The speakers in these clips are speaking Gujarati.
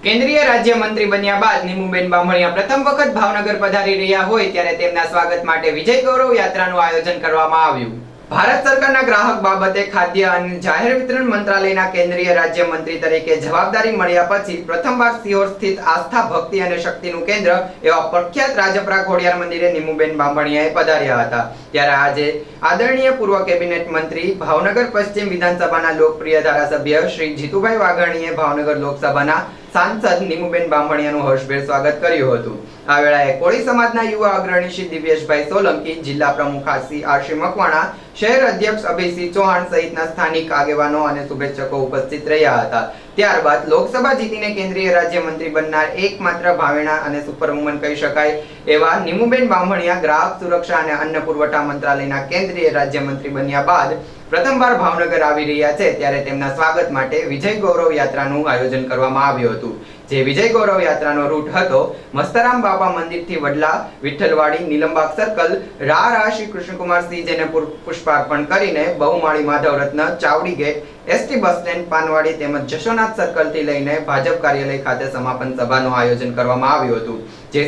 કેન્દ્રીય રાજ્યમંત્રી બન્યા બાદ નીમુબેન બામણિયા પ્રથમ વખત ભાવનગર પધારી રહ્યા હોય ત્યારે તેમના સ્વાગત માટે વિજય ગૌરવ યાત્રાનું આયોજન કરવામાં આવ્યું। ભારત સરકારના ગ્રાહક બાબતે ખાદ્ય અને જાહેર વિતરણ મંત્રાલયના કેન્દ્રીય રાજ્યમંત્રી તરીકે જવાબદારી મળ્યા પછી પ્રથમવાર સિહોર સ્થિત આસ્થા ભક્તિ અને શક્તિનું કેન્દ્ર એવા પ્રખ્યાત રાજપરા ખોડિયાર મંદિરે નીમુબેન બામણિયાએ પધાર્યા હતા। ત્યારે આજે આદરણીય પૂર્વ કેબિનેટ મંત્રી ભાવનગર પશ્ચિમ વિધાનસભાના લોકપ્રિય ધારાસભ્ય શ્રી જીતુભાઈ વાઘાણીએ ભાવનગર લોકસભાના सांसद नीमूबेन बामणियाનું हर्षभेर स्वागत કર્યું હતું। આ વેળાએ કોળી સમાજના યુવા અગ્રણી શ્રી દિવ્યેશભાઈ સોલંકી, જિલ્લા પ્રમુખ શ્રી આરસી મકવાણા, શહેર અધ્યક્ષ અભયસિંહ ચૌહાણ સહિતના સ્થાનિક આગેવાનો અને શુભેચ્છકો ઉપસ્થિત રહ્યા હતા। ત્યારબાદ લોકસભા જીતીને કેન્દ્રીય રાજ્યમંત્રી બનનાર એકમાત્ર ભાવેણા અને સુપરવુમન કહી શકાય એવા નીમુબેન બામણિયા ગ્રાહક સુરક્ષા અને અન્ન પુરવઠા મંત્રાલયના કેન્દ્રીય રાજ્યમંત્રી બન્યા બાદ પ્રથમવાર ભાવનગર આવી રહ્યા છે। ત્યારે તેમના સ્વાગત માટે વિજય ગૌરવ યાત્રાનું આયોજન કરવામાં આવ્યું હતું। જે વિજય ગૌરવ યાત્રાનો રૂટ હતો મસ્તરામ બાપા મંદિરથી વડલા, વિઠ્ઠલવાડી, નીલમબાગ સર્કલ, રા શ્રી કૃષ્ણકુમાર સિંહજીને પુષ્પાર્પણ કરીને બહુમાળી Madhav Ratna, Chavdi gate, ST bus stand, Panwadi તેમજ જશોનાથ સર્કલ થી લઈને ભાજપ કાર્યાલય ખાતે સમાપન સભાનું આયોજન કરવામાં આવ્યું હતું। જે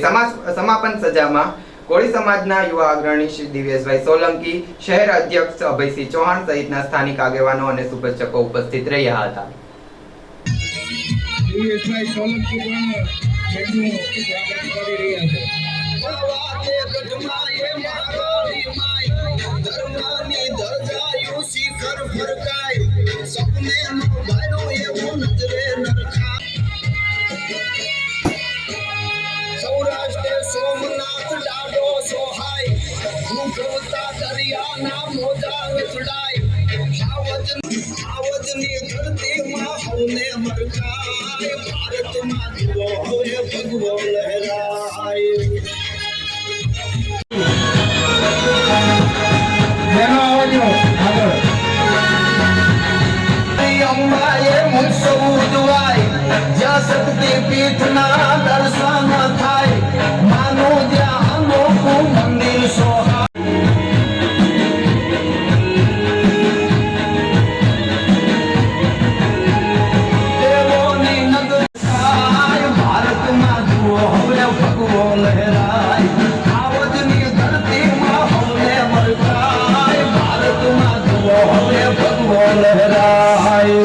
સમાપન સભામાં કોળી સમાજના યુવા અગ્રણી શ્રી દિવ્યેશભાઈ સોલંકી, શહેર અધ્યક્ષ અભયસિંહ ચૌહાણ સહિતના સ્થાનિક આગેવાનો અને શુભેચ્છકો ઉપસ્થિત રહ્યા હતા। દિવ્યેશભાઈ સોલંકી પણ તેમનું સ્વાગત કરી રહ્યા છે। સૌરાષ્ટ્ર સોમનાથ ડાડો સોહાય, ભૂખવતા દરિયાના મોજા વિથડાય, આવજની ધરતીમાં હવને મરકાય, ભારતમાં જુઓ હવે ભગવો લહેરાય। અંબાએ મહોત્સવ ઉજવાય, જ્યાં શક્તિ પીઠના દર્શન થાય, માનો જ્યાં અનોખું મંદિર સોહાય। દેવોની નગર થાય, ભારતમાં જુઓ હવે ભગવો લહેરાય, આવજની ધરતીમાં હવને મરકાય, ભારતમાં જુઓ હવે ભગવો લહેરાય।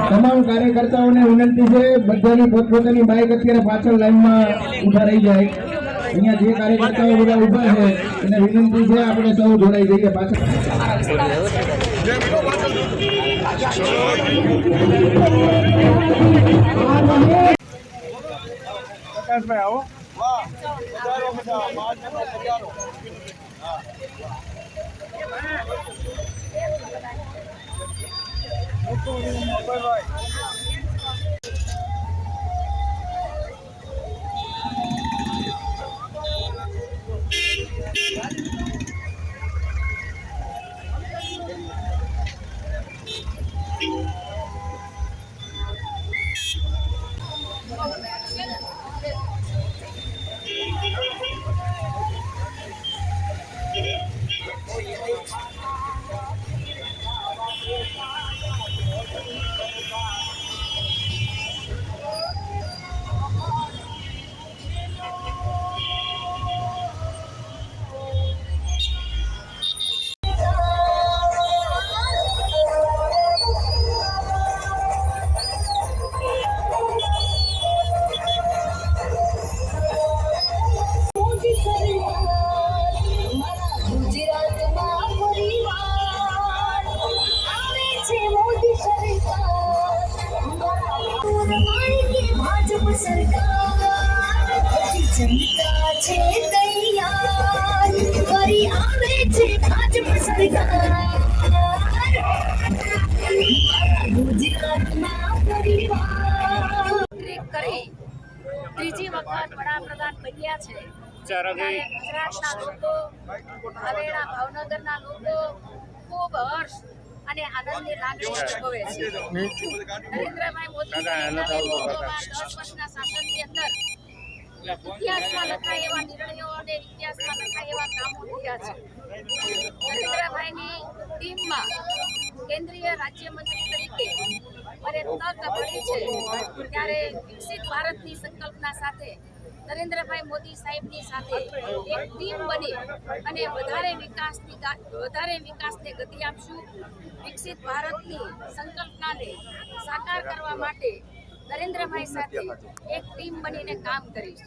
તમામ કાર્યકર્તાઓને વિનંતી છે, બધાની પોતપોતાની બાઇક અત્યારે પાછળ લાઈનમાં ઉભા રહી જાય। અહીંયા જે કાર્યકર્તાઓ બધા ઉભા છે એને વિનંતી છે આપણે સૌ જોડાઈ જઈએ પાછળ। આવો जनता छे तैयार, फरी आवे छे भाजप सरकार, ગુજરાતમાં પરિવાર કરી ત્રીજી વખત વડાપ્રધાન બન્યા છે। ગુજરાતના લોકો, ભાવેણા ભાવનગરના લોકો ખૂબ હર્ષ અને આનંદની લાગણી અનુભવે છે। નરેન્દ્રભાઈ મોદી 10 વર્ષના શાસનની અંદર ઇતિહાસમાં લખાય એવા નિર્ણયો અને ઇતિહાસમાં લખાય એવા કામો થયા છે. નરેન્દ્રભાઈની ટીમમાં કેન્દ્રીય રાજ્યમંત્રી તરીકે મને તક મળી છે ત્યારે વિકસિત ભારતની સંકલ્પના સાથે નરેન્દ્રભાઈ મોદી સાહેબની સાથે એક ટીમ બની અને વધારે વિકાસને ગતિ આપશું. વિકસિત ભારતની સંકલ્પનાને સાકાર કરવા માટે નરેન્દ્રભાઈ સાથે એક ટીમ બનીને કામ કરીશ.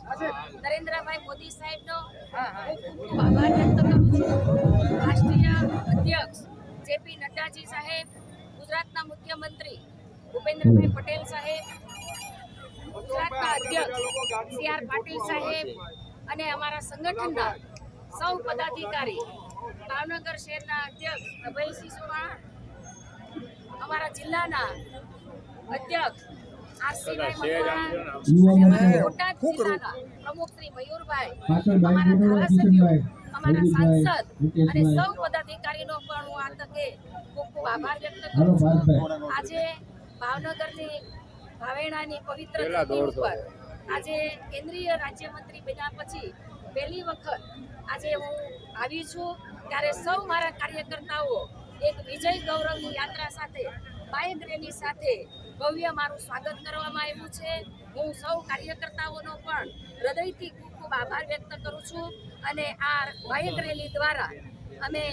નરેન્દ્રભાઈ મોદી સાહેબનો હું ખૂબ આભાર વ્યક્ત કરું છું. રાષ્ટ્રીય અધ્યક્ષ જેપી નડ્ડાજી સાહેબ, ગુજરાતના મુખ્યમંત્રી ભૂપેન્દ્રભાઈ પટેલ સાહેબ, ગુજરાતના અધ્યક્ષ સી.આર. પાટીલ સાહેબ અને અમારા સંગઠનના સૌ પદાધિકારી, ભાવનગર શહેરના અધ્યક્ષ અભયસિંહ ચૌહાણ, અમારા જિલ્લાના અધ્યક્ષ આરસીભાઈ મકવાણા, બોટાદ જિલ્લાના પ્રમુખ શ્રી મયુરભાઈ, અમારા ધારાસભ્યો, અમારા સાંસદ અને સૌ પદાધિકારીનો પણ હું આ તકે ખૂબ ખૂબ આભાર વ્યક્ત કરું છું. આજે ભાવનગરની ભાવેણાની પવિત્ર ધરતી ઉપર આજે કેન્દ્રીય રાજ્યમંત્રી બન્યા પછી પહેલી વખત આજે હું આવી છું ત્યારે સૌ મારા કાર્યકર્તાઓ એક વિજય ગૌરવની યાત્રા સાથે બાઇક રેલી સાથે ભવ્ય મારું સ્વાગત કરવામાં આવ્યું છે. હું સૌ કાર્યકર્તાઓનો પણ હૃદયથી ખૂબ ખૂબ આભાર વ્યક્ત કરું છું અને આ બાઇક રેલી દ્વારા અમે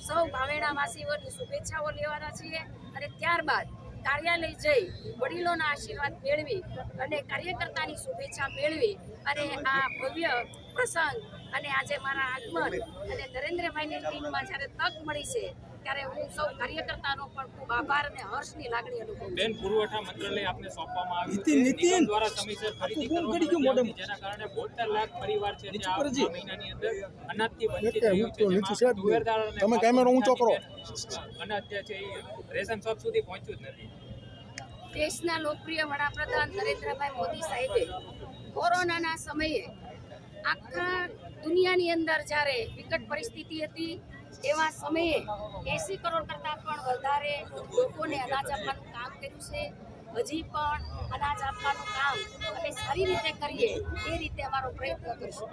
સૌ ભાવેણાવાસીઓની શુભેચ્છાઓ લેવાના છીએ અને ત્યારબાદ કાર્યાલય જઈ વડીલોના આશીર્વાદ મેળવી અને કાર્યકર્તાની શુભેચ્છા મેળવી અને આ ભવ્ય પ્રસંગ અને આજે મારા આગમન અને નરેન્દ્રભાઈની ટીમમાં જ્યારે તક મળી છે ત્યારે હું સૌ કાર્યકર્તાનો પણ ખૂબ આભાર અને હર્ષની લાગણી અનુભવું છું. બેન, પુરવઠા મંત્રાલય આપને સોંપવામાં આવ્યું છે. નિગમ દ્વારા સમયસર ખરીદી કરવામાં આવી, જેના કારણે 72 લાખ પરિવાર છે જે આ મહિનાની અંદર અનાજથી વંચિત રહ્યું છે. જેમાં તુવેરદાર અને તમે કેમેરો ઊંચો કરો. અનાજ જે છે એ રેશન શોપ સુધી પહોંચ્યું જ નથી. દેશના લોકપ્રિય વડાપ્રધાન નરેન્દ્રભાઈ મોદી સાહેબે કોરોનાના સમયે આખા દુનિયાની અંદર જ્યારે વિકટ પરિસ્થિતિ હતી એવા સમયે 80 કરોડ કરતાં પણ વધારે લોકોને અનાજ આપવાનું કામ કર્યું છે. હજી પણ અનાજ આપવાનું કામ અમે સારી રીતે કરીએ એ રીતે અમારો પ્રયત્ન કરીશું.